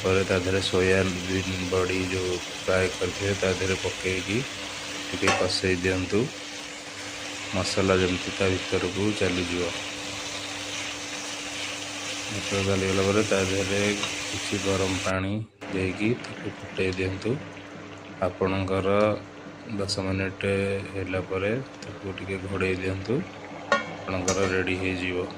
ପରେ ତା ଦେହରେ ସୋୟାବିନ୍ ବଡ଼ି ଯେଉଁ ଫ୍ରାଏ କରିଥିବେ ତା ଦେହରେ ପକାଇକି ଟିକେ କଷେଇ ଦିଅନ୍ତୁ। ମସଲା ଯେମିତି ତା ଭିତରକୁ ଚାଲିଯିବ। ମସଲା ଚାଲିଗଲା ପରେ ତା ଦେହରେ କିଛି ଗରମ ପାଣି ଦେଇକି ତାକୁ ଫୁଟାଇ ଦିଅନ୍ତୁ। ଆପଣଙ୍କର 10 ମିନିଟ୍ ହେଲା ପରେ ତାକୁ ଟିକେ ଘୋଡ଼େଇ ଦିଅନ୍ତୁ। ଆପଣଙ୍କର ରେଡ଼ି ହେଇଯିବ।